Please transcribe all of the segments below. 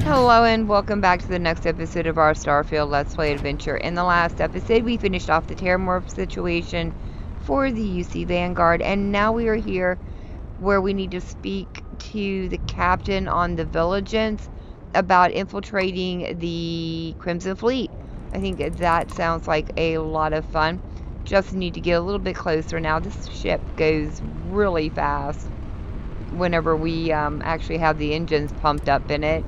Hello and welcome back to the next episode of our Starfield Let's Play adventure. In the last episode, we finished off the terramorph situation for the UC Vanguard, and now we are here where we need to speak to the captain on the Vigilance about infiltrating the Crimson Fleet. I think that sounds like a lot of fun. Just need to get a little bit closer now. This ship goes really fast whenever we actually have the engines pumped up in it.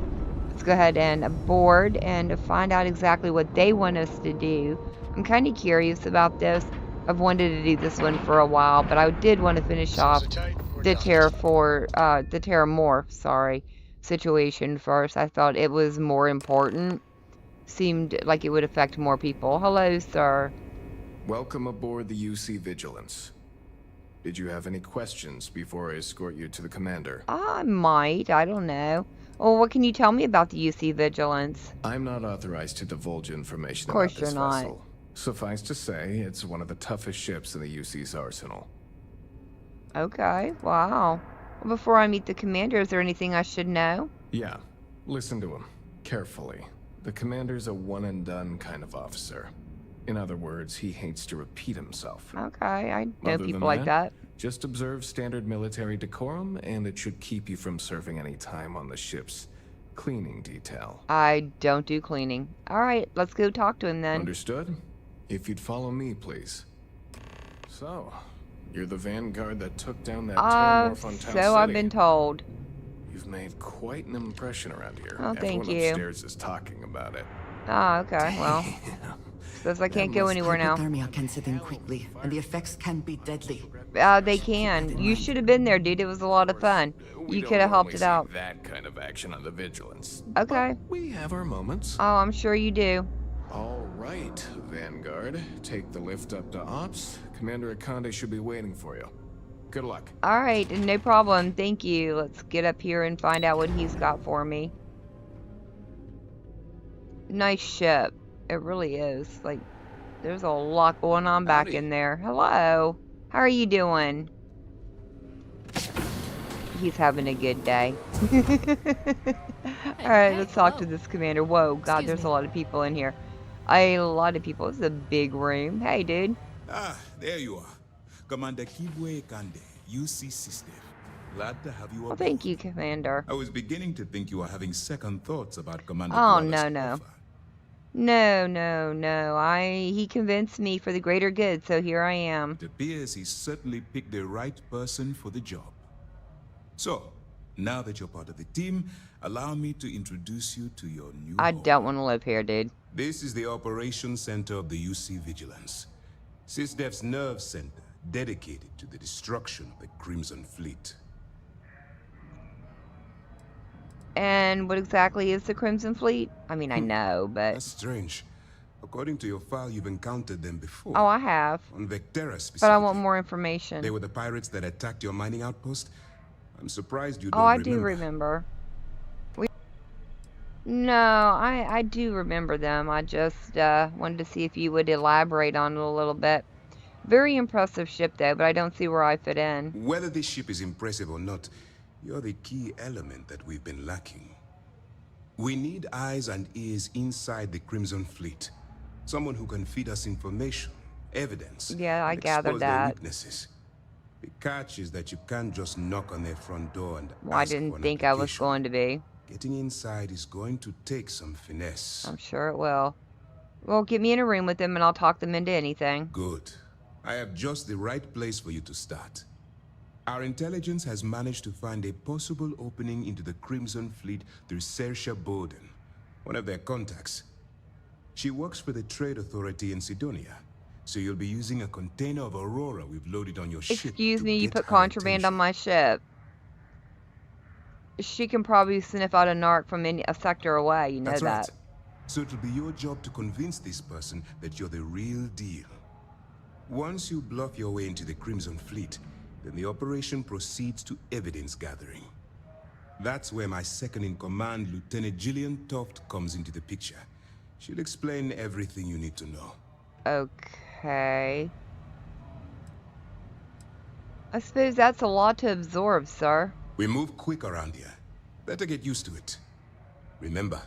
Let's go ahead and board and find out exactly what they want us to do. I'm kind of curious about this. I've wanted to do this one for a while, but I did want to finish off the terramorph, situation first. I thought it was more important. Seemed like it would affect more people. Hello, sir. Welcome aboard the UC Vigilance. Did you have any questions before I escort you to the commander? I might. I don't know. Well, what can you tell me about the UC Vigilance? I'm not authorized to divulge information about this vessel. Of course you're not. Suffice to say, it's one of the toughest ships in the UC's arsenal. Okay, wow. Well, before I meet the commander, is there anything I should know? Yeah, listen to him carefully. The commander's a one-and-done kind of officer. In other words, he hates to repeat himself. Okay, I know people like that. Just observe standard military decorum, and it should keep you from serving any time on the ship's cleaning detail. I don't do cleaning. All right, let's go talk to him then. Understood? If you'd follow me, please. So, you're the vanguard that took down that terramorph on Town City. So I've been told. You've made quite an impression around here. Oh, thank Everyone you. upstairs is talking about it. Ah, okay, well. Says I can't go anywhere now. Hypothermia can set in quickly, and the effects can be deadly. They can. You should have been there, dude. It was a lot of fun. You could have helped it out. That kind of action on the Vigilance. Okay. But we have our moments. Oh, I'm sure you do. All right, Vanguard. Take the lift up to Ops. Commander Akande should be waiting for you. Good luck. All right, no problem. Thank you. Let's get up here and find out what he's got for me. Nice ship. It really is. Like, there's a lot going on back in there. Hello. How are you doing? He's having a good day. Alright, let's talk to this commander. Whoa, God, there's a lot of people in here. A lot of people. This is a big room. Hey, dude. Ah, there you are. Commander Kibwe Kande, UC System. Glad to have you aboard. Well, thank you, Commander. I was beginning to think you were having second thoughts about Commander Oh, Kuala's no. offer. No. He convinced me for the greater good, so here I am. It appears he certainly picked the right person for the job. So, now that you're part of the team, allow me to introduce you to your new I home. don't want to live here, dude. This is the Operations Center of the UC Vigilance. SysDef's nerve center, dedicated to the destruction of the Crimson Fleet. And what exactly is the Crimson Fleet? I mean, I know, but... That's strange. According to your file, you've encountered them before. Oh, I have. On Vectera specifically. But I want more information. They were the pirates that attacked your mining outpost? I'm surprised you don't Oh, I remember. do remember. No, I do remember them. I just wanted to see if you would elaborate on it a little bit. Very impressive ship, though, but I don't see where I fit in. Whether this ship is impressive or not, you're the key element that we've been lacking. We need eyes and ears inside the Crimson Fleet. Someone who can feed us information, evidence. Yeah, I and gathered expose their that. weaknesses. The catch is that you can't just knock on their front door and Well, I ask for didn't an think I was application. going to be. Getting inside is going to take some finesse. I'm sure it will. Well, get me in a room with them and I'll talk them into anything. Good. I have just the right place for you to start. Our intelligence has managed to find a possible opening into the Crimson Fleet through Saoirse Bowden, one of their contacts. She works for the Trade Authority in Sidonia, so you'll be using a container of Aurora we've loaded on your ship. Excuse me, you get put her contraband on attention. my ship. She can probably sniff out a narc from a sector away, you know That's that. right. So it'll be your job to convince this person that you're the real deal. Once you bluff your way into the Crimson Fleet, then the operation proceeds to evidence gathering. That's where my second-in-command, Lieutenant Gillian Toft, comes into the picture. She'll explain everything you need to know. Okay. I suppose that's a lot to absorb, sir. We move quick around here. Better get used to it. Remember,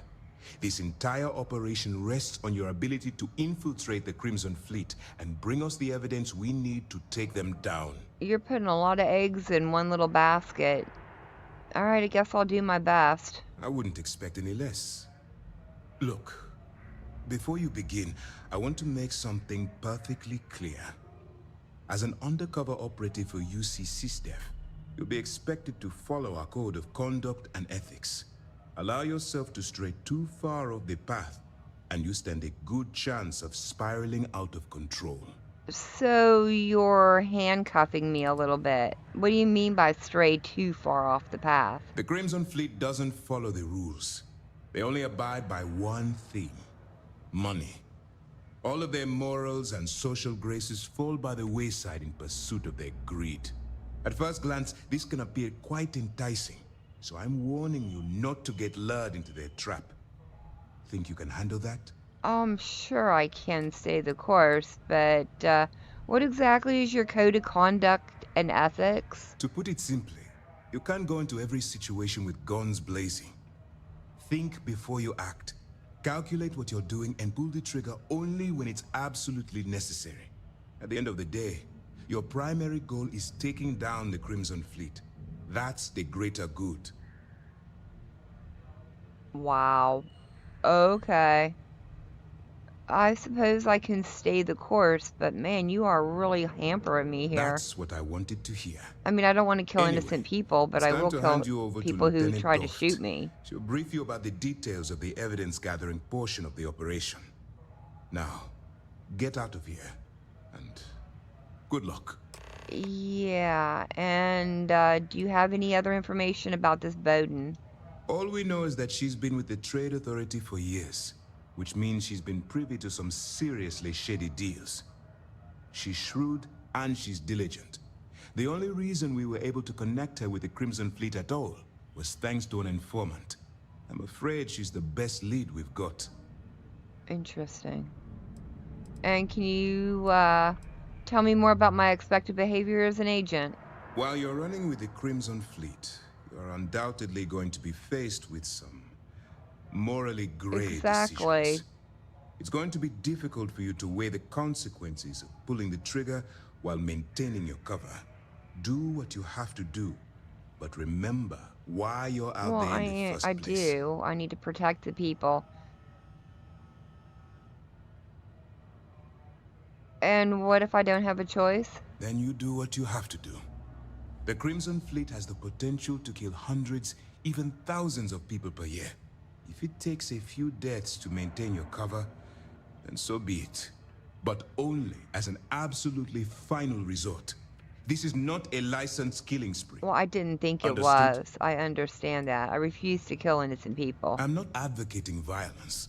this entire operation rests on your ability to infiltrate the Crimson Fleet and bring us the evidence we need to take them down. You're putting a lot of eggs in one little basket. Alright, I guess I'll do my best. I wouldn't expect any less. Look, before you begin, I want to make something perfectly clear. As an undercover operative for UC SysDef, you'll be expected to follow our code of conduct and ethics. Allow yourself to stray too far off the path, and you stand a good chance of spiraling out of control. So you're handcuffing me a little bit. What do you mean by stray too far off the path? The Crimson Fleet doesn't follow the rules. They only abide by one thing: money. All of their morals and social graces fall by the wayside in pursuit of their greed. At first glance, this can appear quite enticing, so I'm warning you not to get lured into their trap. Think you can handle that? I'm sure I can stay the course, but what exactly is your code of conduct and ethics? To put it simply, you can't go into every situation with guns blazing. Think before you act. Calculate what you're doing and pull the trigger only when it's absolutely necessary. At the end of the day, your primary goal is taking down the Crimson Fleet. That's the greater good. Wow. Okay. I suppose I can stay the course, but man, you are really hampering me here. That's what I wanted to hear. I mean, I don't want to kill Anyway, innocent people, but it's I time will to hand you kill over to people who Lieutenant try to Doft. shoot me. She'll brief you about the details of the evidence-gathering portion of the operation. Now, get out of here, and good luck. Yeah, and do you have any other information about this Bowden? All we know is that she's been with the Trade Authority for years, which means she's been privy to some seriously shady deals. She's shrewd and she's diligent. The only reason we were able to connect her with the Crimson Fleet at all was thanks to an informant. I'm afraid she's the best lead we've got. Interesting. And can you tell me more about my expected behavior as an agent? While you're running with the Crimson Fleet, you're undoubtedly going to be faced with some morally gray Exactly. decisions. It's going to be difficult for you to weigh the consequences of pulling the trigger while maintaining your cover. Do what you have to do, but remember why you're out Well, there in the first I place. do. I need to protect the people. And what if I don't have a choice? Then you do what you have to do. The Crimson Fleet has the potential to kill hundreds, even thousands of people per year. If it takes a few deaths to maintain your cover, then so be it. But only as an absolutely final resort. This is not a licensed killing spree. Well, I didn't think it Understood. was. I understand that. I refuse to kill innocent people. I'm not advocating violence.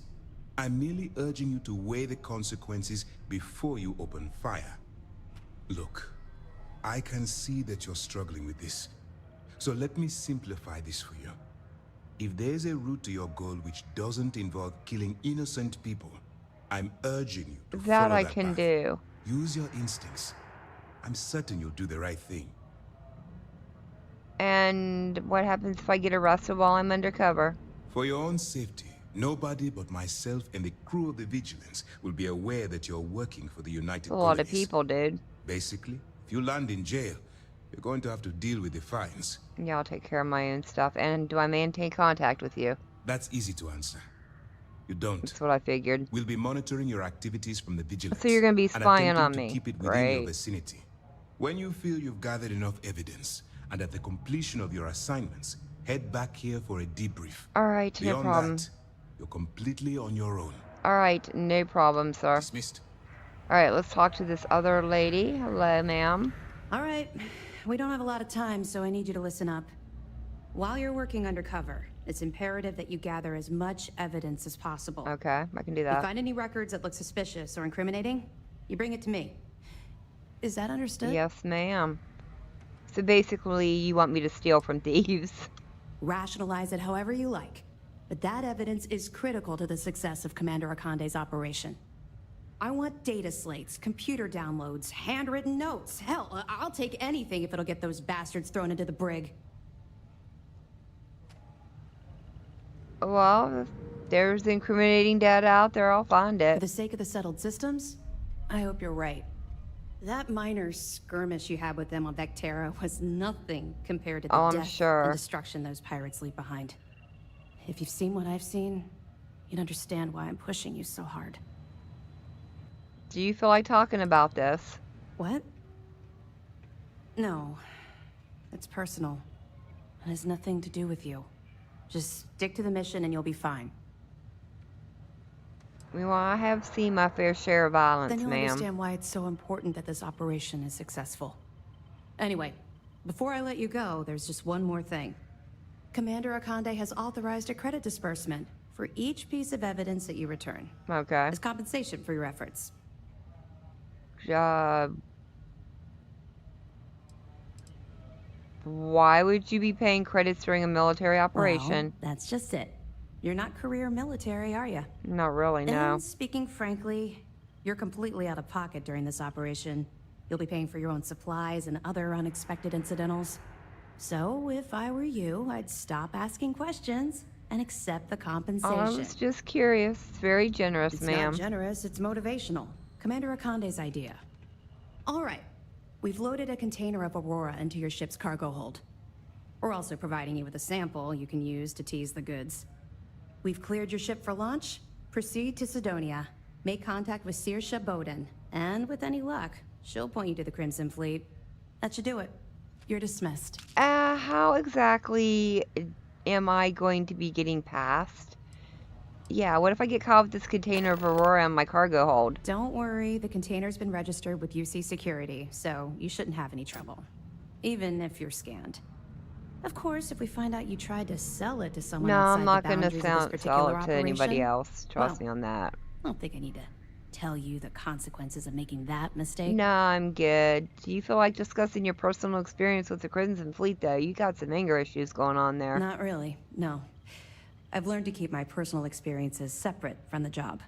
I'm merely urging you to weigh the consequences before you open fire. Look, I can see that you're struggling with this. So let me simplify this for you. If there's a route to your goal which doesn't involve killing innocent people, I'm urging you to That follow I that can path. do. Use your instincts. I'm certain you'll do the right thing. And what happens if I get arrested while I'm undercover? For your own safety, nobody but myself and the crew of the Vigilance will be aware that you're working for the United It's a lot of Colonies. people, dude. Basically, if you land in jail, you're going to have to deal with the fines. Yeah, I'll take care of my own stuff. And do I maintain contact with you? That's easy to answer. You don't. That's what I figured. We'll be monitoring your activities from the Vigilance. So you're gonna be and spying attempting on to me. keep it within your Great. vicinity. When you feel you've gathered enough evidence, and at the completion of your assignments, head back here for a debrief. Alright, no Beyond problem. that, you're completely on your own. Alright, no problem, sir. Dismissed. Alright, let's talk to this other lady. Hello, ma'am. All right, we don't have a lot of time, so I need you to listen up. While you're working undercover, it's imperative that you gather as much evidence as possible. Okay, I can do If you that. find any records that look suspicious or incriminating, you bring it to me. Is that understood? Yes, ma'am. So basically, you want me to steal from thieves. Rationalize it however you like, but that evidence is critical to the success of Commander Akande's operation. I want data slates, computer downloads, handwritten notes. Hell, I'll take anything if it'll get those bastards thrown into the brig. Well, if there's incriminating data out there, I'll find For it. the sake of the settled systems, I hope you're right. That minor skirmish you had with them on Vectera was nothing compared to the Oh, I'm death sure. and destruction those pirates leave behind. If you've seen what I've seen, you'd understand why I'm pushing you so hard. Do you feel like talking about this? What? No. It's personal. It has nothing to do with you. Just stick to the mission and you'll be fine. Well, I have seen my fair share of violence, Then you'll ma'am. understand why it's so important that this operation is successful. Anyway, before I let you go, there's just one more thing. Commander Akande has authorized a credit disbursement for each piece of evidence that you return, Okay. as compensation for your efforts. Why would you be paying credits during a military operation? Well, that's just it. You're not career military, are you? Not really, no. And speaking frankly, you're completely out of pocket during this operation. You'll be paying for your own supplies and other unexpected incidentals. So, if I were you, I'd stop asking questions and accept the compensation. I was just curious. It's very generous, It's ma'am. not generous, it's motivational. Commander Akande's idea. All right. We've loaded a container of Aurora into your ship's cargo hold. We're also providing you with a sample you can use to tease the goods. We've cleared your ship for launch. Proceed to Sidonia. Make contact with Saoirse Bowden. And with any luck, she'll point you to the Crimson Fleet. That should do it. You're dismissed. How exactly am I going to be getting past? Yeah, what if I get caught with this container of Aurora on my cargo hold? Don't worry, the container's been registered with UC Security, so you shouldn't have any trouble. Even if you're scanned. Of course, if we find out you tried to sell it to someone No, outside I'm not the going to boundaries of this sell particular it to anybody operation, else. Trust well, me on that. I don't think I need to tell you the consequences of making that mistake. No, I'm good. Do you feel like discussing your personal experience with the Crimson Fleet, though? You got some anger issues going on there. Not really, no. I've learned to keep my personal experiences separate from the job.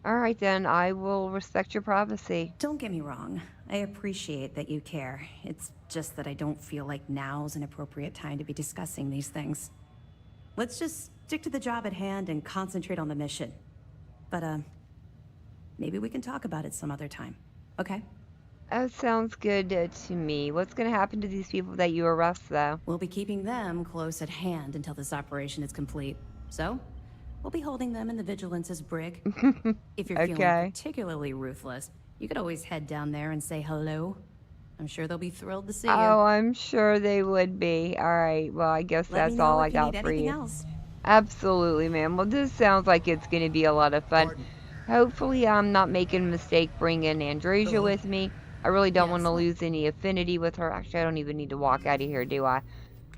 All right, then. I will respect your privacy. Don't get me wrong. I appreciate that you care. It's just that I don't feel like now's an appropriate time to be discussing these things. Let's just stick to the job at hand and concentrate on the mission. But, maybe we can talk about it some other time, okay? That sounds good to me. What's going to happen to these people that you arrest, though? We'll be keeping them close at hand until this operation is complete. So, we'll be holding them in the Vigilance's brig. If you're feeling Okay. particularly ruthless, you could always head down there and say hello. I'm sure they'll be thrilled to see you. Oh, I'm sure they would be. All right. Well, I guess Let me that's know all if I you got need for anything you. else. Absolutely, ma'am. Well, this sounds like it's going to be a lot of fun. Hopefully, I'm not making a mistake bringing Andresia with me. I really don't want to lose any affinity with her. Actually, I don't even need to walk out of here, do I?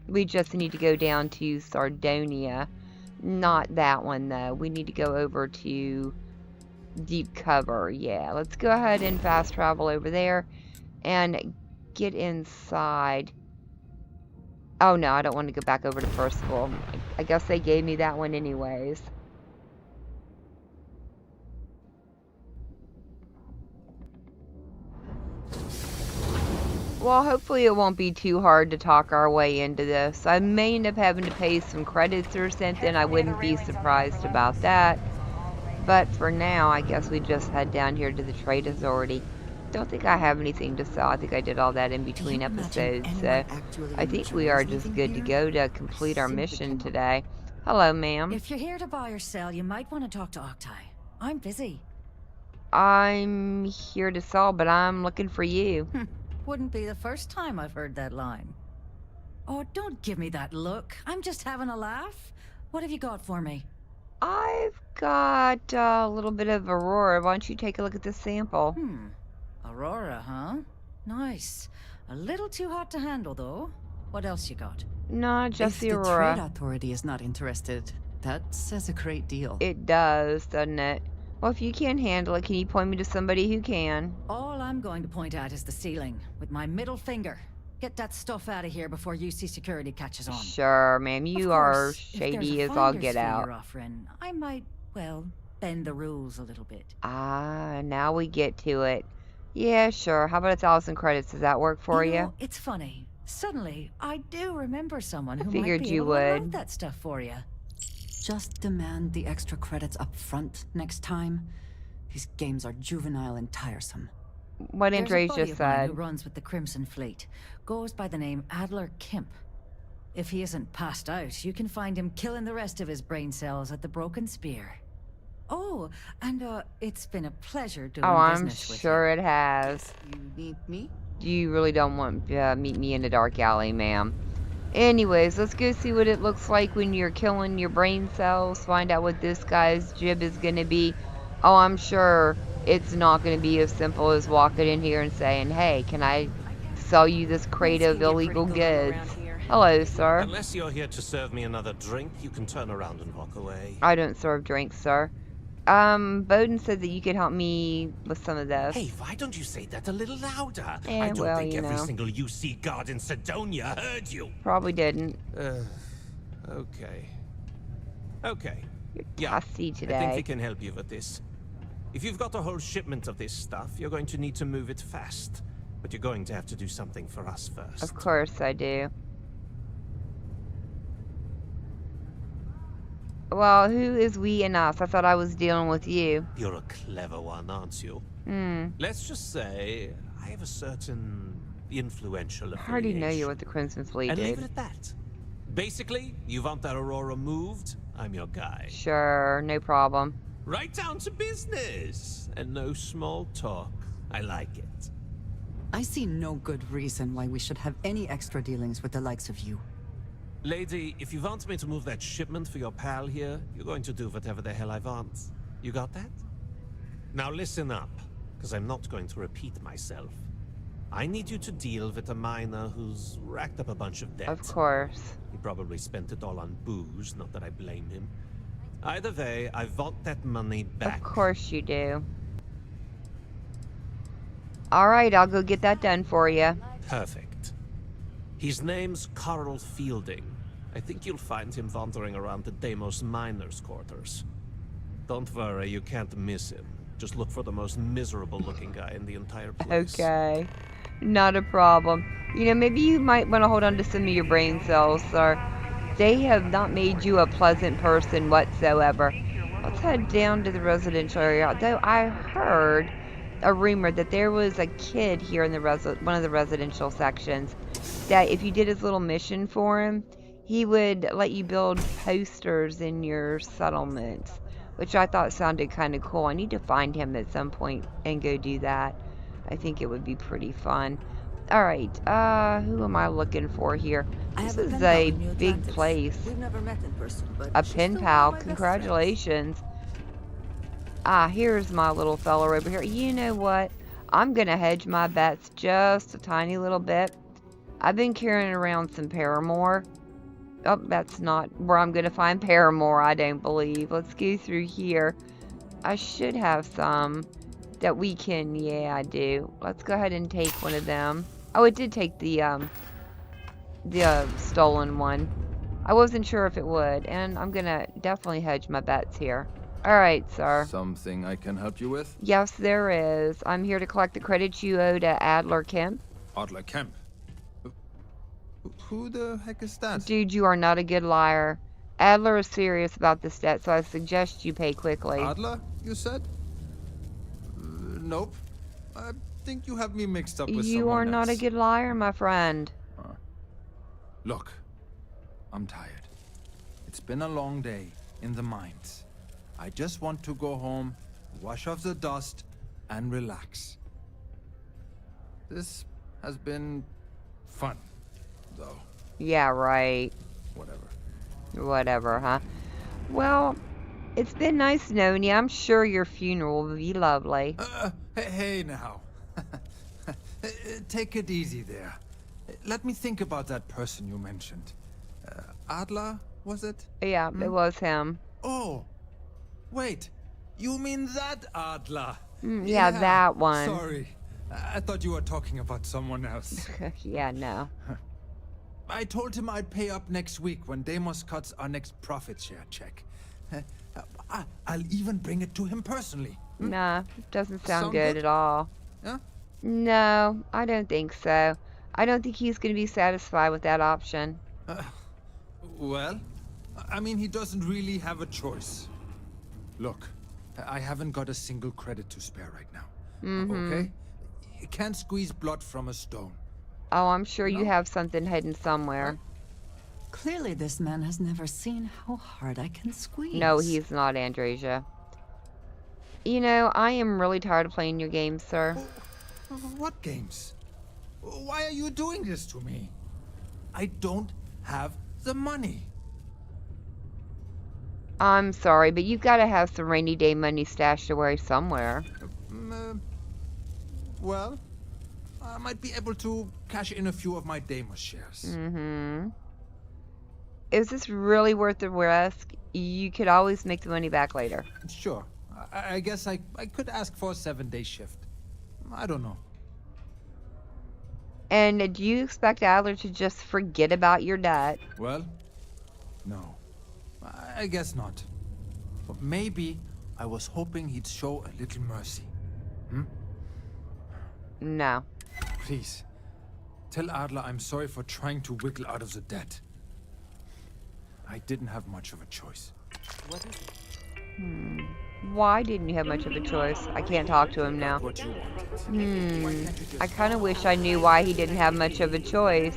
We just need to go down to Sardonia. Not that one, though. We need to go over to Deep Cover. Yeah, let's go ahead and fast travel over there and get inside. Oh, no, I don't want to go back over to Percival. I guess they gave me that one anyways. Well, hopefully it won't be too hard to talk our way into this. I may end up having to pay some credits or something. I wouldn't be surprised about that. But for now, I guess we just head down here to the Trade Authority. Don't think I have anything to sell. I think I did all that in between episodes. So I think we are just good to go to complete our mission today. Hello, ma'am. If you're here to buy or sell, you might want to talk to Octai. I'm busy. I'm here to sell, but I'm looking for you. Wouldn't be the first time I've heard that line. Oh, don't give me that look. I'm just having a laugh. What have you got for me? I've got a little bit of Aurora. Why don't you take a look at this sample? Aurora, huh? Nice. A little too hot to handle, though. What else you got? No, just If the the Aurora. Trade Authority is not interested, that says a great deal. It does, doesn't it? Well, if you can't handle it, can you point me to somebody who can? All I'm going to point at is the ceiling, with my middle finger. Get that stuff out of here before UC Security catches on. Sure, ma'am. You Of are course, if there's shady a as all finder's get fee out. you're offering, I might, well, bend the rules a little bit. Ah, now we get to it. Yeah, sure. How about 1,000 credits? Does that work for You you? know, it's funny. Suddenly, I do remember someone who might figured be you able to would. unload that stuff for you. Just demand the extra credits up front next time. These games are juvenile and tiresome. What There's a Andres buddy just of mine who said. runs with the Crimson Fleet. Goes by the name Adler Kemp. If he isn't passed out, you can find him killing the rest of his brain cells at the Broken Spear. Oh, and it's been a pleasure doing Oh, I'm business with sure you. it has. You need me? You really don't want to meet me in a dark alley, ma'am. Anyways, let's go see what it looks like when you're killing your brain cells. Find out what this guy's jib is going to be. Oh, I'm sure it's not going to be as simple as walking in here and saying, hey, can I sell you this crate of illegal goods? Hello, sir. Unless you're here to serve me another drink, you can turn around and walk away. I don't serve drinks, sir. Bowden said that you could help me with some of this. Hey, why don't you say that a little louder? Eh, I don't well, think you every know. single UC guard in Sidonia heard you. Probably didn't. Okay. Okay. You're Yeah, testy I think today. we can help you with this. If you've got a whole shipment of this stuff, you're going to need to move it fast. But you're going to have to do something for us first. Of course I do. Well, who is we and us? I thought I was dealing with you. You're a clever one, aren't you? Hmm. Let's just say I have a certain influential I already know affiliation. you're with the Crimson Fleet, And leave it dude. at that. Basically, you want that Aurora moved, I'm your guy. Sure, no problem. Right down to business. And no small talk. I like it. I see no good reason why we should have any extra dealings with the likes of you. Lady, if you want me to move that shipment for your pal here, you're going to do whatever the hell I want. You got that? Now listen up, because I'm not going to repeat myself. I need you to deal with a miner who's racked up a bunch of debt. Of course. He probably spent it all on booze, not that I blame him. Either way, I want that money back. Of course you do. Alright, I'll go get that done for you. Perfect. His name's Carl Fielding. I think you'll find him wandering around the Deimos miners' quarters. Don't worry, you can't miss him. Just look for the most miserable-looking guy in the entire place. Okay. Not a problem. You know, maybe you might want to hold on to some of your brain cells, sir. They have not made you a pleasant person whatsoever. Let's head down to the residential area. Though I heard a rumor that there was a kid here in the one of the residential sections that if you did his little mission for him, he would let you build posters in your settlements, which I thought sounded kind of cool. I need to find him at some point and go do that. I think it would be pretty fun. Alright, who am I looking for here? This is a big place. We've never met in person, but A she's pen still pal, one of my best congratulations. Ah, here's my little fella over here. You know what? I'm gonna hedge my bets just a tiny little bit. I've been carrying around some Paramore. Oh, that's not where I'm gonna find Paramore, I don't believe. Let's go through here. I should have some that we can, yeah, I do. Let's go ahead and take one of them. Oh, it did take the stolen one. I wasn't sure if it would, and I'm gonna definitely hedge my bets here. Alright, sir. Something I can help you with? Yes, there is. I'm here to collect the credits you owe to Adler Kemp. Adler Kemp. Who the heck is that? Dude, you are not a good liar. Adler is serious about this debt, so I suggest you pay quickly. Adler, you said? Nope. I think you have me mixed up with You someone are not a else. good liar, my friend. Look, I'm tired. It's been a long day in the mines. I just want to go home, wash off the dust, and relax. This has been fun, though. Yeah, right. Whatever. Whatever, huh? Well, it's been nice knowing you. I'm sure your funeral will be lovely. Hey now. Take it easy there. Let me think about that person you mentioned. Adler, was it? Yeah, it was him. Oh, wait. You mean that Adler? Yeah, that one. Sorry. I thought you were talking about someone else. Yeah, no. I told him I'd pay up next week when Deimos cuts our next profit share check. I'll even bring it to him personally. Nah, doesn't sound Sound good good? at all. Yeah? No, I don't think so. I don't think he's going to be satisfied with that option. Well, I mean, he doesn't really have a choice. Look, I haven't got a single credit to spare right now. Okay? You can't squeeze blood from a stone. Oh, I'm sure you No. have something hidden somewhere. Clearly, this man has never seen how hard I can squeeze. No, he's not, Andresia. You know, I am really tired of playing your games, sir. What games? Why are you doing this to me? I don't have the money. I'm sorry, but you've got to have some rainy day money stashed away somewhere. Well, I might be able to cash in a few of my Deimos shares. Is this really worth the risk? You could always make the money back later. Sure. I guess I could ask for a 7-day shift. I don't know. And do you expect Adler to just forget about your debt? Well, no. I guess not. But maybe I was hoping he'd show a little mercy. No. Please, tell Adler I'm sorry for trying to wiggle out of the debt. I didn't have much of a choice. What is it? Why didn't you have much of a choice? I can't talk to him now. What you wanted. I kind of wish I knew why he didn't have much of a choice.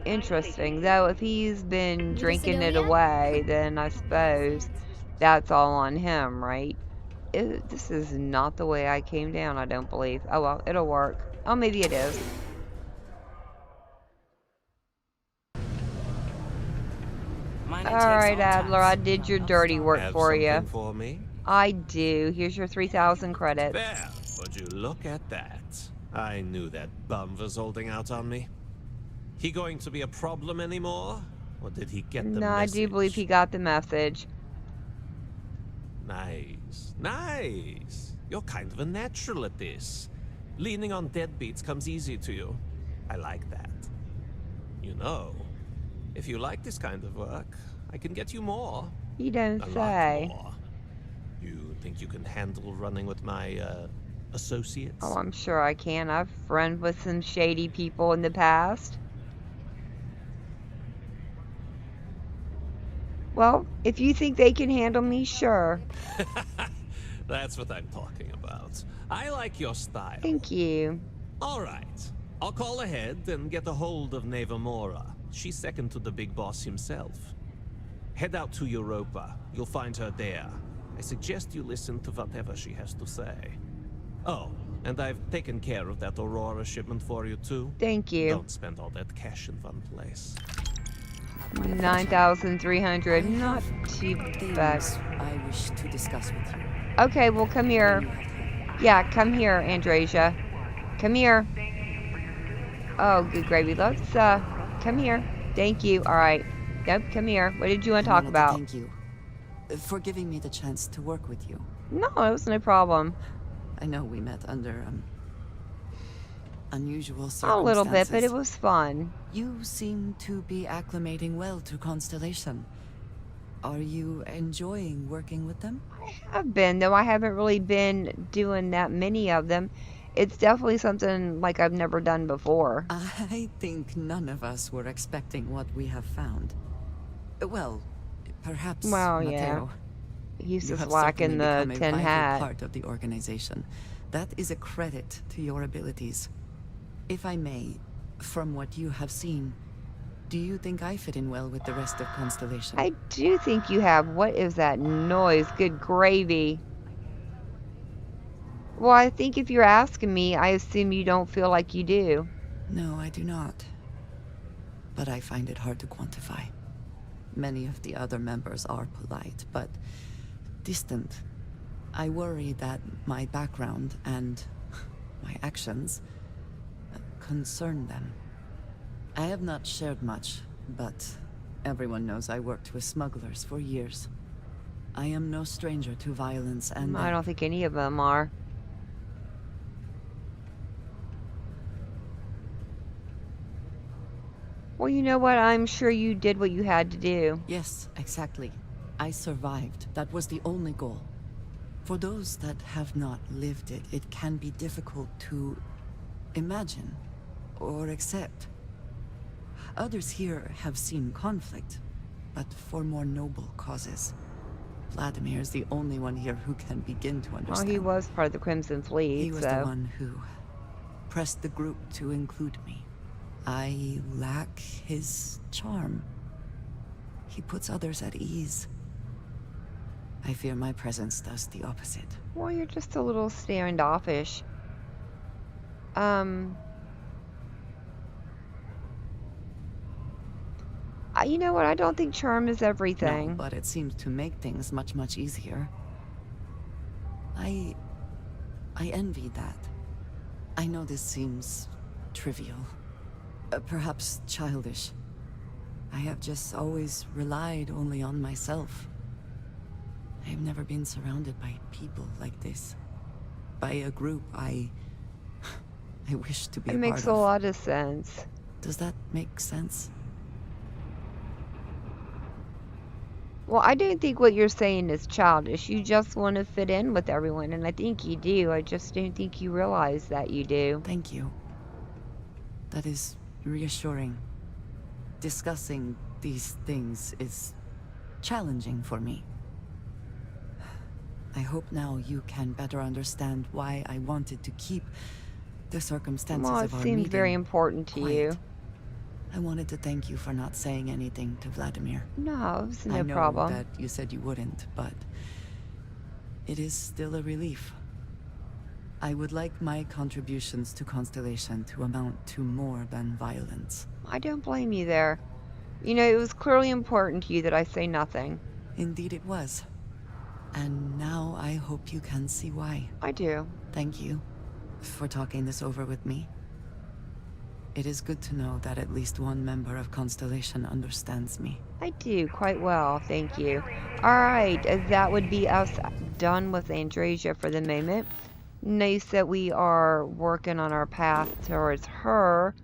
Interesting. Though, if he's been drinking it away, then I suppose that's all on him, right? This is not the way I came down, I don't believe. Oh, well, it'll work. Oh, maybe it is. Alright, Adler, I did your dirty work Have for you. something for me? I do. Here's your 3,000 credits. There, would you look at that? I knew that bum was holding out on me. He going to be a problem anymore? Or did he get the No, I do believe he message? got the message. Nice, nice. You're kind of a natural at this. Leaning on deadbeats comes easy to you. I like that. You know, if you like this kind of work, I can get you more. You don't A lot say. more. You think you can handle running with my, associates? Oh, I'm sure I can. I've run with some shady people in the past. Well, if you think they can handle me, sure. That's what I'm talking about. I like your style. Thank you. All right. I'll call ahead and get a hold of Neva Mora. She's second to the big boss himself. Head out to Europa. You'll find her there. I suggest you listen to whatever she has to say. Oh, and I've taken care of that Aurora shipment for you too. Thank you. Don't spend all that cash in one place. 9,300. Not too bad. Things I wish to discuss with you. Okay, well, come here. Yeah, come here, Andresia. Come here. Oh, good gravy. Let's, come here. Thank you. All right. Yep, come here. What did you want to I talk wanted about? Thank you for giving me the chance to work with you. No, it was no problem. I know we met under unusual A circumstances. little bit, but it was fun. You seem to be acclimating well to Constellation. Are you enjoying working with them? I've been, though I haven't really been doing that many of them. It's definitely something like I've never done before. I think none of us were expecting what we have found. Well, perhaps Well, Matteo. yeah. He's You just have lacking certainly the become a tin vital hat. part of the organization. That is a credit to your abilities. If I may, from what you have seen, do you think I fit in well with the rest of Constellation? I do think you have. What is that noise? Good gravy. Well, I think if you're asking me, I assume you don't feel like you do. No, I do not. But I find it hard to quantify. Many of the other members are polite, but distant. I worry that my background and my actions concern them. I have not shared much, but everyone knows I worked with smugglers for years. I am no stranger to violence and... I don't think any of them are. Well, you know what? I'm sure you did what you had to do. Yes, exactly. I survived. That was the only goal. For those that have not lived it, it can be difficult to imagine or accept. Others here have seen conflict, but for more noble causes. Vladimir is the only one here who can begin to understand. Well, he was part of the Crimson Fleet, He was the one who pressed the group to include me. I lack his charm. He puts others at ease. I fear my presence does the opposite. Well, you're just a little standoffish. You know what? I don't think charm is everything. No, but it seems to make things much, much easier. I envy that. I know this seems trivial. Perhaps childish. I have just always relied only on myself. I have never been surrounded by people like this. By a group I wish to be a part of. It makes a lot of sense. Does that make sense? Well, I don't think what you're saying is childish. You just want to fit in with everyone, and I think you do. I just don't think you realize that you do. Thank you. That is reassuring. Discussing these things is challenging for me. I hope now you can better understand why I wanted to keep the circumstances Well, it of our seemed meeting very important to you. quiet. I wanted to thank you for not saying anything to Vladimir. No, it's I no know problem. that you said you wouldn't, but it is still a relief. I would like my contributions to Constellation to amount to more than violence. I don't blame you there. You know, it was clearly important to you that I say nothing. Indeed it was. And now I hope you can see why. I do. Thank you for talking this over with me. It is good to know that at least one member of Constellation understands me. I do quite well, thank you. Alright, that would be us done with Andrasia for the moment. Nice that we are working on our path towards her.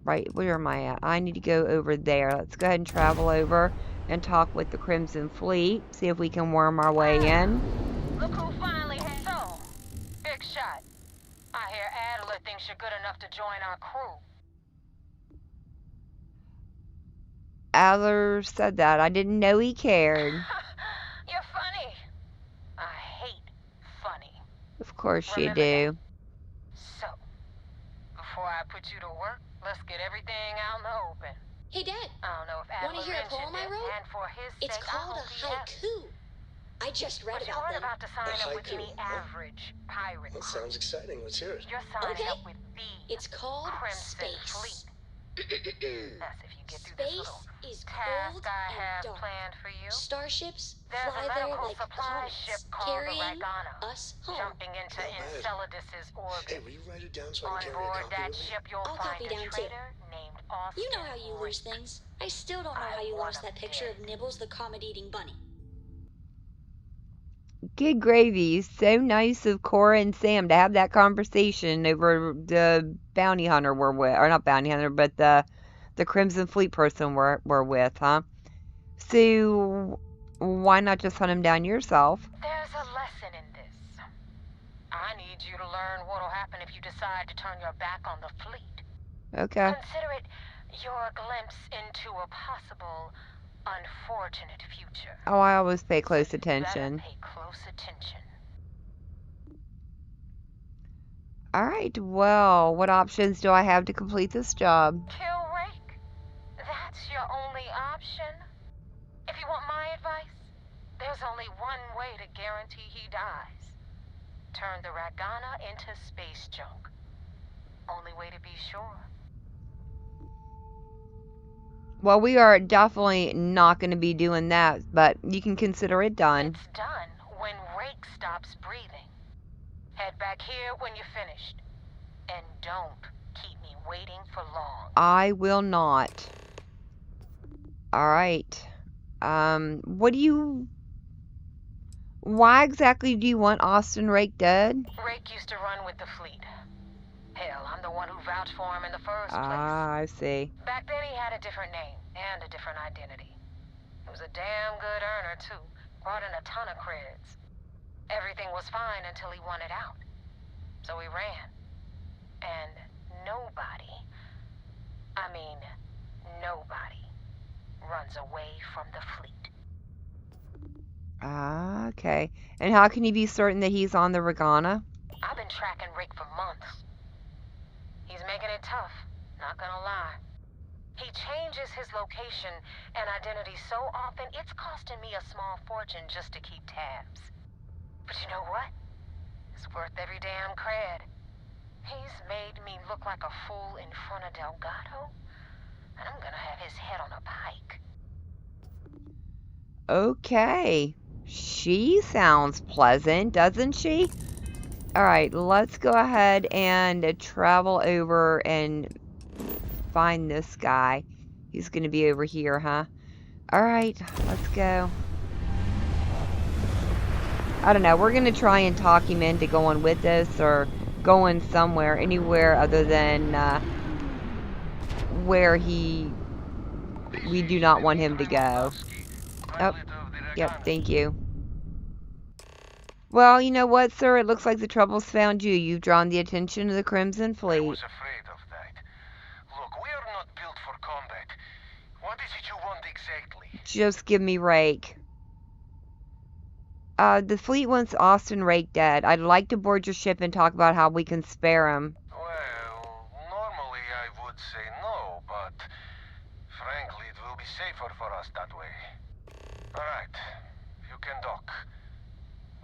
Right, where am I at? I need to go over there. Let's go ahead and travel over and talk with the Crimson Fleet. See if we can worm our way in. Look who finally has home. Big shot. I hear Adler thinks you're good enough to join our crew. Adler said that. I didn't know he cared. You're funny. I hate funny. Of course you Remember do. So, before I put you to work, let's get everything out in the open. Hey, Dad. I don't know if Adler Wanna hear a mentioned poem I it, wrote? and for his It's sake, called I a hope he has. haiku. I just read But you about aren't them. about to sign up with haiku, any huh? average pirate That crew. sounds exciting. Let's hear it. You're signing Okay. up with the It's called Crimson Space. Fleet. That's if you get through this Space little is task cold I and have dark. planned for you. Starships There's a fly there medical like supply comets, ship called the carrying Ragana, us home. jumping into Go ahead. Enceladus's orbit. Hey, will you write it down so I On can carry a board copy that with me? ship, you'll I'll find copy a down, too. traitor named Austin. You know how you lose Rick. things. I still don't know I how you want lost 'em that picture of dead. Nibbles the comet-eating bunny. Good gravy. So nice of Cora and Sam to have that conversation over the bounty hunter we're with. Or not bounty hunter, but the Crimson Fleet person we're with, huh? So, why not just hunt him down yourself? There's a lesson in this. I need you to learn what'll happen if you decide to turn your back on the fleet. Okay. Consider it your glimpse into a possible unfortunate future. Oh, I always pay close You better attention. pay close attention. Alright, well, what options do I have to complete this job? Kill Rake? That's your only option? If you want my advice, there's only one way to guarantee he dies. Turn the Ragana into space junk. Only way to be sure. Well, we are definitely not going to be doing that, but you can consider it done. It's done when Rake stops breathing. Head back here when you're finished. And don't keep me waiting for long. I will not. Alright. What do you... Why exactly do you want Austin Rake dead? Rake used to run with the fleet. Hell, I'm the one who vouched for him in the first place. Ah, I see. Back then he had a different name and a different identity. It was a damn good earner, too. Brought in a ton of creds. Everything was fine until he wanted out. So he ran. And nobody, I mean, nobody, runs away from the fleet. Ah, okay. And how can you be certain that he's on the Regana? I've been tracking Rick for months. He's making it tough, not gonna lie. He changes his location and identity so often, it's costing me a small fortune just to keep tabs. But you know what? It's worth every damn cred. He's made me look like a fool in front of Delgado, and I'm gonna have his head on a pike. Okay. She sounds pleasant, doesn't she? Alright, let's go ahead and travel over and find this guy. He's gonna be over here, huh? Alright, let's go. I don't know, we're gonna try and talk him into going with us or going somewhere, anywhere other than where we do not want him to go. Oh, yep, thank you. Well, you know what, sir? It looks like the trouble's found you. You've drawn the attention of the Crimson Fleet. I was afraid of that. Look, we are not built for combat. What is it you want exactly? Just give me Rake. The fleet wants Austin Rake dead. I'd like to board your ship and talk about how we can spare him. Well, normally I would say no, but frankly, it will be safer for us that way. Alright, you can dock.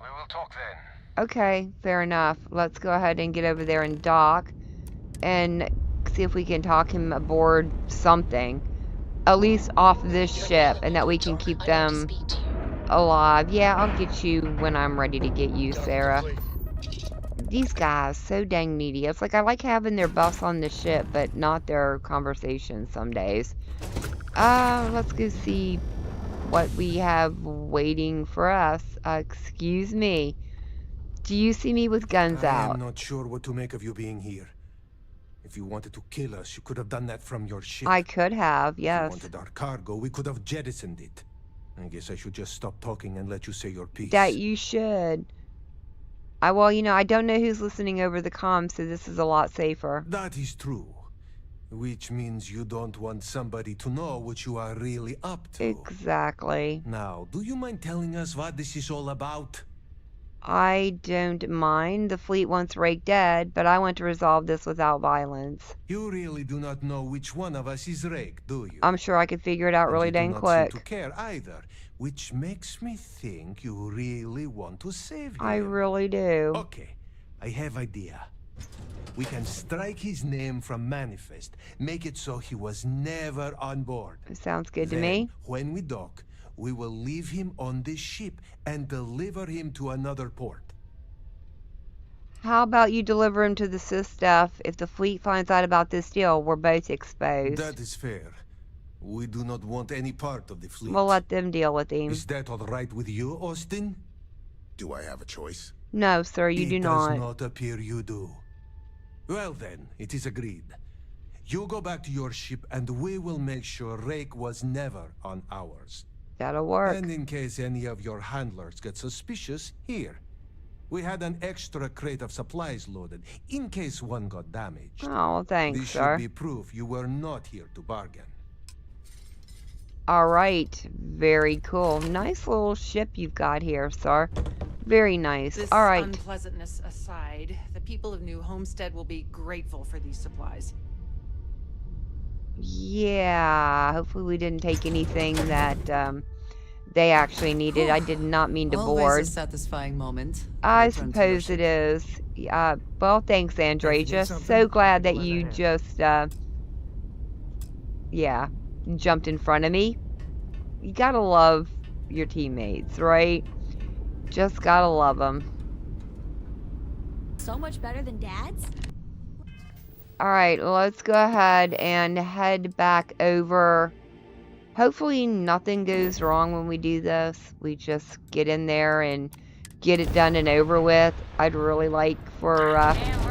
We will talk then. Okay, fair enough. Let's go ahead and get over there and dock and see if we can talk him aboard something. At least off this ship, and that we can keep them alive. Yeah, I'll get you when I'm ready to get you, Sarah. These guys, so dang needy. It's like I like having their buffs on the ship, but not their conversations some days. Let's go see what we have waiting for us. Excuse me. Do you see me with guns out? I'm not sure what to make of you being here. If you wanted to kill us, you could have done that from your ship. I could have, yes. If you wanted our cargo, we could have jettisoned it. I guess I should just stop talking and let you say your piece. That you should. Well, you know, I don't know who's listening over the comms, so this is a lot safer. That is true. Which means you don't want somebody to know what you are really up to. Exactly. Now, do you mind telling us what this is all about? I don't mind. The fleet wants Rake dead, but I want to resolve this without violence. You really do not know which one of us is Rake, do you? I'm sure I could figure it out really dang quick. You do not seem to care either, which makes me think you really want to save him. I really do. Okay, I have idea. We can strike his name from Manifest, make it so he was never on board. Sounds good to Then, me. when we dock, we will leave him on this ship and deliver him to another port. How about you deliver him to the Sith staff? If the fleet finds out about this deal, we're both exposed. That is fair. We do not want any part of the fleet. We'll let them deal with him. Is that all right with you, Austin? Do I have a choice? No, sir, you do not. It does not appear you do. Well then, it is agreed. You go back to your ship and we will make sure Rake was never on ours. That'll work. And in case any of your handlers get suspicious, here. We had an extra crate of supplies loaded, in case one got damaged. Oh, thanks, This sir. should be proof you were not here to bargain. Alright, very cool. Nice little ship you've got here, sir. Very nice. This Alright. unpleasantness aside, the people of New Homestead will be grateful for these supplies. Yeah, hopefully we didn't take anything that they actually needed. I did not mean to Always board. a satisfying moment. I Return to your suppose ship. it is. Well, thanks, Andrasia. So glad that you just, yeah, jumped in front of me. You gotta love your teammates, right? Just gotta love them. So much better than Dad's? Alright, let's go ahead and head back over. Hopefully nothing goes wrong when we do this. We just get in there and get it done and over with. I'd really like for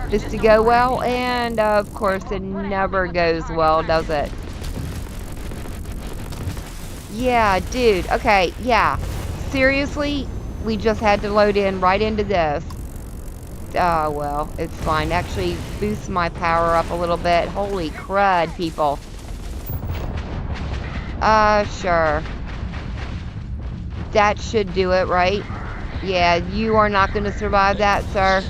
this to go well, and of course it never goes well, does it? Yeah, dude. Okay, yeah. Seriously, we just had to load in right into this. Oh, well, it's fine. Actually, boost my power up a little bit. Holy crud, people. Sure. That should do it, right? Yeah, you are not going to survive that, sir.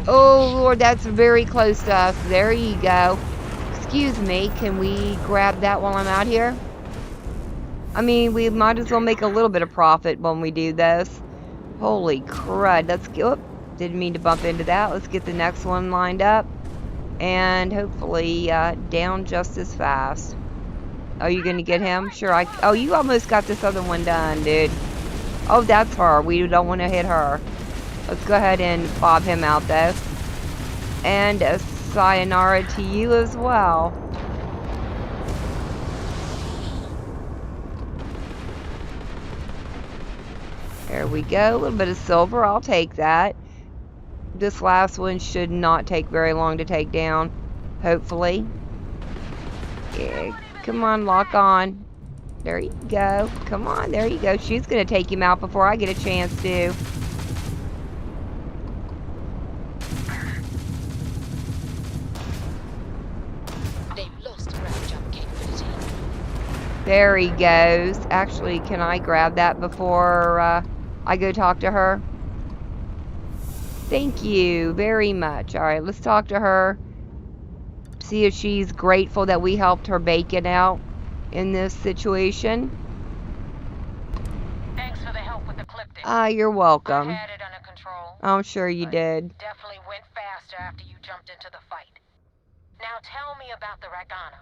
Oh, Lord, that's very close to us. There you go. Excuse me, can we grab that while I'm out here? I mean, we might as well make a little bit of profit when we do this. Holy crud. Let's go. Oh, didn't mean to bump into that. Let's get the next one lined up. And hopefully down just as fast. Are you going to get him? Sure. Oh, you almost got this other one done, dude. Oh, that's her. We don't want to hit her. Let's go ahead and bob him out, though. And a sayonara to you as well. There we go. A little bit of silver. I'll take that. This last one should not take very long to take down. Hopefully. Yeah. Come on, lock on. There you go. Come on, there you go. She's going to take him out before I get a chance to. They've lost ground jump capability. There he goes. Actually, can I grab that before I go talk to her? Thank you very much. Alright, let's talk to her. See if she's grateful that we helped her bacon out in this situation. Thanks for the help with the Cliptic. You're welcome. I had it under control. I'm sure you did. Definitely went faster after you jumped into the fight. Now tell me about the Ragana.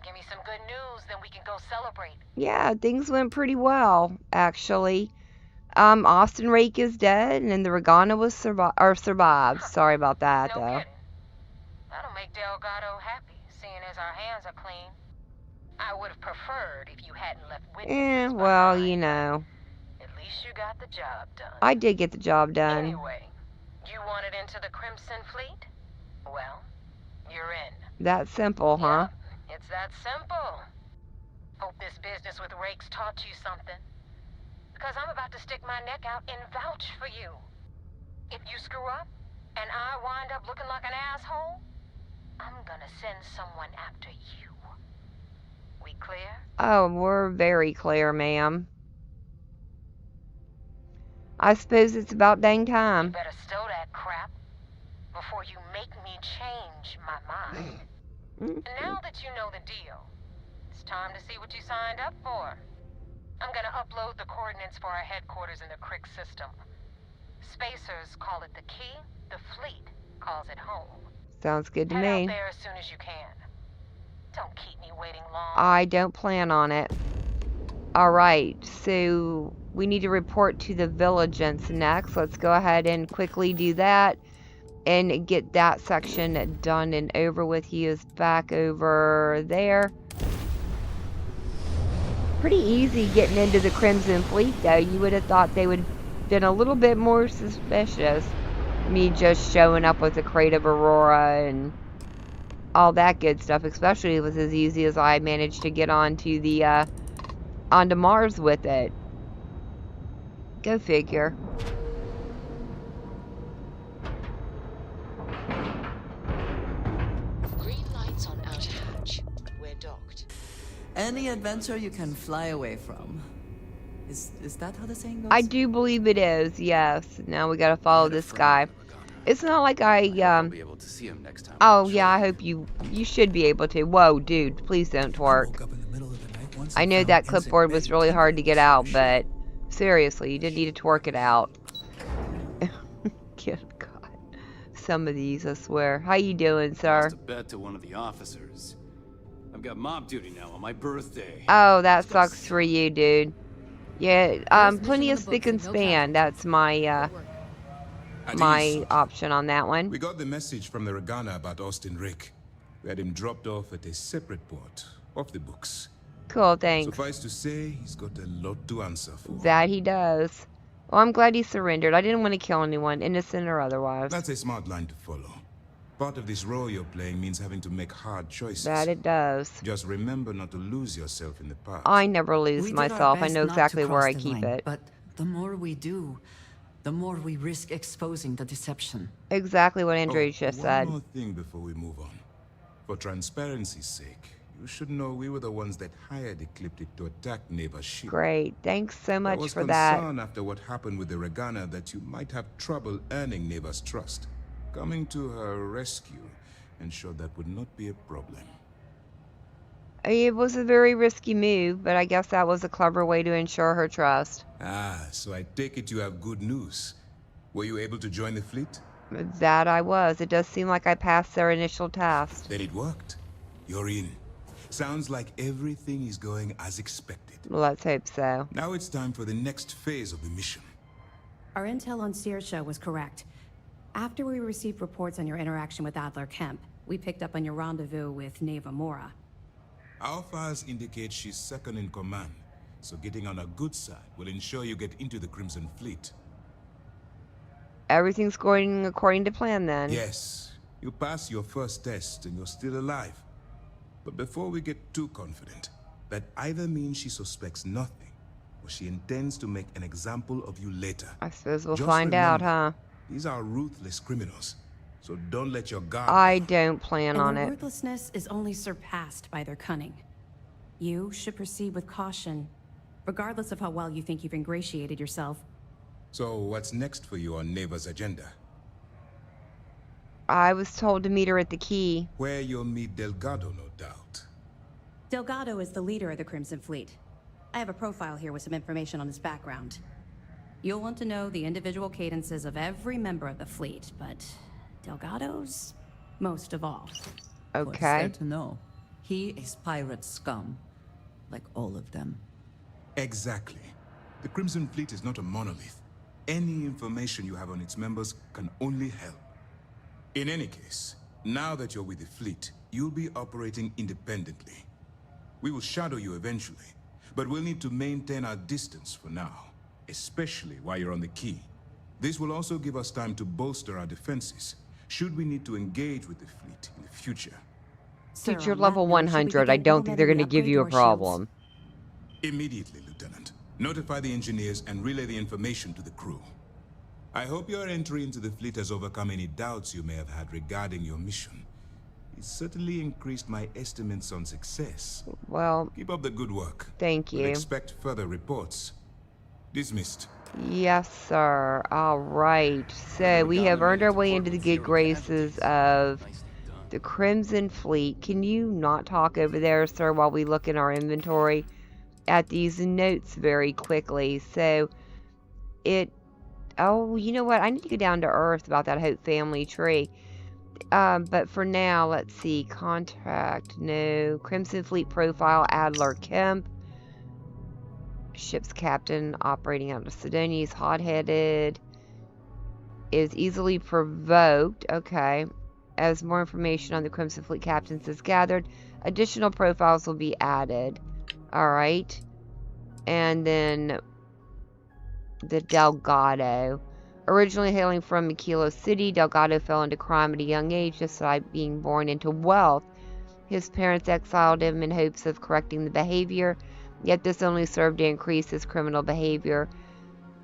Give me some good news, then we can go celebrate. Yeah, things went pretty well, actually. Austin Rake is dead, and the Ragana was survived. Sorry about that, No though. kidding. That'll make Delgado happy, seeing as our hands are clean. I would have preferred if you hadn't left witnesses Well, behind. you know. At least you got the job done. I did get the job done. Anyway, you wanted into the Crimson Fleet? Well, you're in. That simple, huh? Yep, it's that simple. Hope this business with Rakes taught you something. Because I'm about to stick my neck out and vouch for you. If you screw up, and I wind up looking like an asshole, I'm gonna send someone after you. We clear? Oh, we're very clear, ma'am. I suppose it's about dang You time. better stow that crap before you make me change my mind. And now that you know the deal, it's time to see what you signed up for. I'm gonna upload the coordinates for our headquarters in the Crick system. Spacers call it the key, the fleet calls it home. Sounds good to Head me. out there as soon as you can. Don't keep me waiting long. I don't plan on it. Alright, so we need to report to the Vigilance next. Let's go ahead and quickly do that and get that section done and over with. He is back over there. Pretty easy getting into the Crimson Fleet, though. You would have thought they would have been a little bit more suspicious. Me just showing up with a crate of Aurora and all that good stuff, especially if it was as easy as I managed to get onto the onto Mars with it. Go figure. Green lights on outer hatch. We're docked. Any adventure you can fly away from. Is that how the saying goes? I do believe it is, yes. Now we gotta follow this guy. It's not like I'll be able to see him next time. Oh, yeah, I hope you should be able to. Whoa, dude, please don't twerk. I know that clipboard was really hard to get out, but seriously, you did need to twerk it out. Good God. Some of these, I swear. How you doing, sir? Lost a bet to one of the officers. I've got mob duty now on my birthday. Oh, that sucks for you, dude. Yeah, plenty of spick and span. That's my, my option on that one. We got the message from the Ragana about Austin Rick. We had him dropped off at a separate port, off the books. Cool, thanks. Suffice to say, he's got a lot to answer for. That he does. Well, I'm glad he surrendered. I didn't want to kill anyone, innocent or otherwise. That's a smart line to follow. Part of this role you're playing means having to make hard choices. That it does. Just remember not to lose yourself in the path. I never lose We did our myself. I best know not to exactly where cross I the keep line, it. But the more we do, the more we risk exposing the deception. Exactly what Andrew just said. One more thing before we move on. For transparency's sake, you should know we were the ones that hired Ecliptic to attack Neva's ship. Great. Thanks so There much was for that. concern after what happened with the Regana that you might have trouble earning Neva's trust. Coming to her rescue ensured that would not be a problem. It was a very risky move, but I guess that was a clever way to ensure her trust. Ah, so I take it you have good news. Were you able to join the fleet? That I was. It does seem like I passed their initial test. Then it worked. You're in. Sounds like everything is going as expected. Let's hope so. Now it's time for the next phase of the mission. Our intel on Saoirse was correct. After we received reports on your interaction with Adler Kemp, we picked up on your rendezvous with Neva Mora. Our files indicate she's second in command, so getting on a good side will ensure you get into the Crimson Fleet. Everything's going according to plan then. Yes, you passed your first test and you're still alive. But before we get too confident, that either means she suspects nothing, or she intends to make an example of you later. I suppose we'll Just find out, remember, huh? These are ruthless criminals, so don't let your guard I down. don't plan on Their it. ruthlessness is only surpassed by their cunning. You should proceed with caution, regardless of how well you think you've ingratiated yourself. So what's next for you on Neva's agenda? I was told to meet her at the key. Where you'll meet Delgado, no doubt. Delgado is the leader of the Crimson Fleet. I have a profile here with some information on his background. You'll want to know the individual cadences of every member of the fleet, but Delgado's most of all. What's there Okay. to know? He is pirate scum, like all of them. Exactly. The Crimson Fleet is not a monolith. Any information you have on its members can only help. In any case, now that you're with the fleet, you'll be operating independently. We will shadow you eventually, but we'll need to maintain our distance for now, especially while you're on the key. This will also give us time to bolster our defenses, should we need to engage with the fleet in the future. Sir, Since you're on level that note, should we 100, I begin don't think they're going to implementing give you a the upgrade to our problem. Immediately, Lieutenant. Notify the engineers and relay the information to the crew. I hope your entry into the fleet has overcome any doubts you may have had regarding your mission. It certainly increased my estimates on success. Well, Keep up the good work. thank We'll you. expect further reports. Dismissed. Yes, sir. All right. So we have earned our way into the good graces of the Crimson Fleet. Can you not talk over there, sir, while we look in our inventory at these notes very quickly? So oh, you know what? I need to go down to Earth about that Hope family tree. But for now, let's see. Contract, no. Crimson Fleet profile, Adler Kemp. Ship's captain operating out of Sidonia. He's hot-headed. Is easily provoked. Okay. As more information on the Crimson Fleet captains is gathered, additional profiles will be added. Alright. And then the Delgado. Originally hailing from Makilo City, Delgado fell into crime at a young age, despite being born into wealth. His parents exiled him in hopes of correcting the behavior, yet this only served to increase his criminal behavior,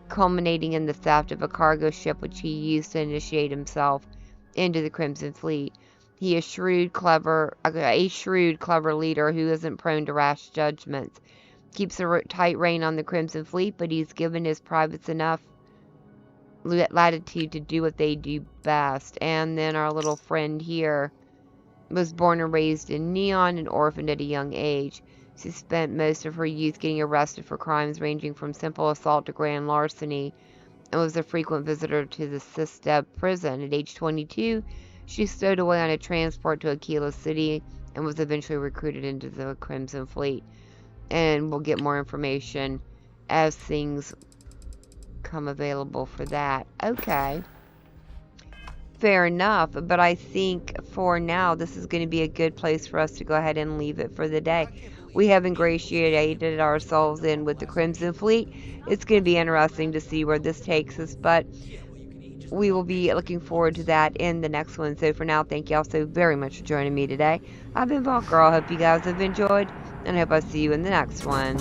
culminating in the theft of a cargo ship which he used to initiate himself into the Crimson Fleet. He is a shrewd, clever leader who isn't prone to rash judgments. Keeps a tight rein on the Crimson Fleet, but he's given his privates enough latitude to do what they do best. And then our little friend here was born and raised in Neon and orphaned at a young age. She spent most of her youth getting arrested for crimes ranging from simple assault to grand larceny, and was a frequent visitor to the Sisteb prison. At age 22, she stowed away on a transport to Aquila City and was eventually recruited into the Crimson Fleet. And we'll get more information as things come available for that. Okay. Fair enough, but I think for now this is going to be a good place for us to go ahead and leave it for the day. We have ingratiated ourselves in with the Crimson Fleet. It's going to be interesting to see where this takes us, but we will be looking forward to that in the next one. So for now, thank you all so very much for joining me today. I've been Valk Girl. I hope you guys have enjoyed, and I hope I see you in the next one.